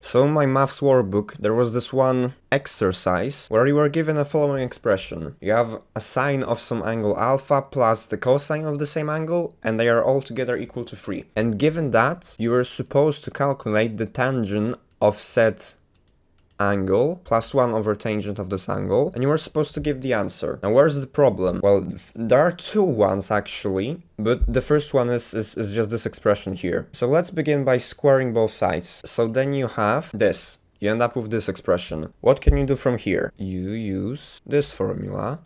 So in my maths workbook, there was this one exercise where you were given a following expression. You have a sine of some angle alpha plus the cosine of the same angle, and they are all together equal to 3. And given that, you were supposed to calculate the tangent of said angle plus 1 over tangent of this angle, and you were supposed to give the answer. Now where's the problem? Well, there are two ones actually, but the first one is just this expression here. So let's begin by squaring both sides. So then you have this. You end up with this expression. What can you do from here? You use this formula.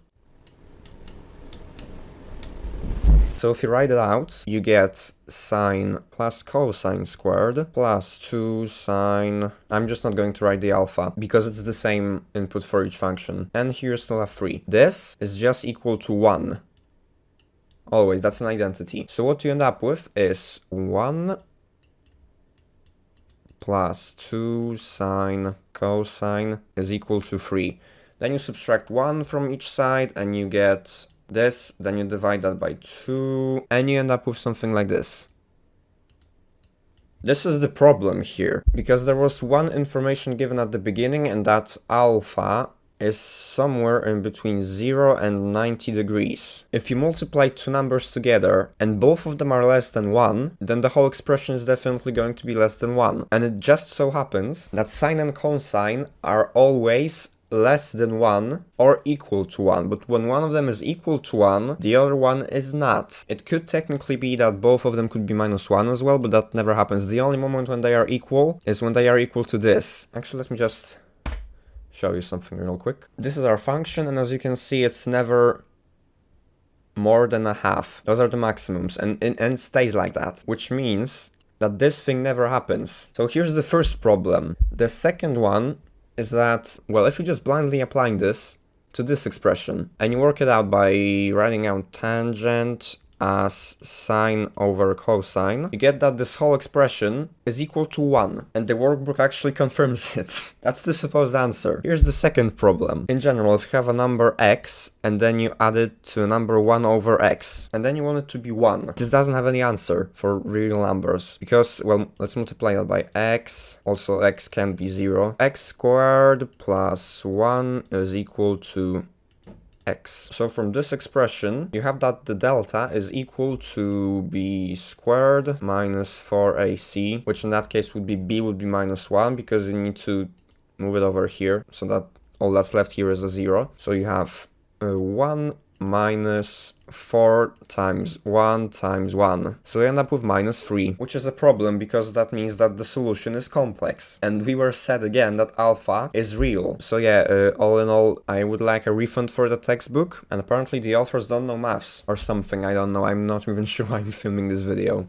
So if you write it out, you get sine plus cosine squared plus 2 sine... I'm just not going to write the alpha, because it's the same input for each function. And here you still have 3. This is just equal to 1. Always, that's an identity. So what you end up with is 1 plus 2 sine cosine is equal to 3. Then you subtract 1 from each side and you get this, then you divide that by 2, and you end up with something like this. This is the problem here, because there was one information given at the beginning, and that alpha is somewhere in between 0 and 90 degrees. If you multiply two numbers together, and both of them are less than 1, then the whole expression is definitely going to be less than 1. And it just so happens that sine and cosine are always less than 1 or equal to 1, but when one of them is equal to 1, the other one is not. It could technically be that both of them could be minus 1 as well, but that never happens. The only moment when they are equal is when they are equal to this. Actually, let me just show you something real quick. This is our function, and as you can see, it's never more than a half. Those are the maximums, and it stays like that, which means that this thing never happens. So here's the first problem. The second one is that, well, if you just blindly applying this to this expression and you work it out by writing out tangent as sine over cosine, you get that this whole expression is equal to 1, and the workbook actually confirms it. That's the supposed answer. Here's the second problem. In general, if you have a number x and then you add it to a number 1 over x, and then you want it to be 1, this doesn't have any answer for real numbers, because, well, let's multiply that by x. Also, x can be 0. X squared plus 1 is equal to x. So from this expression, you have that the delta is equal to b squared minus 4ac, which in that case would be b would be minus 1, because you need to move it over here, so that all that's left here is a 0. So you have 1 minus 4 times 1 times 1. So we end up with minus 3, which is a problem because that means that the solution is complex. And we were said again that alpha is real. So yeah, all in all, I would like a refund for the textbook. And apparently the authors don't know maths or something, I don't know. I'm not even sure why I'm filming this video.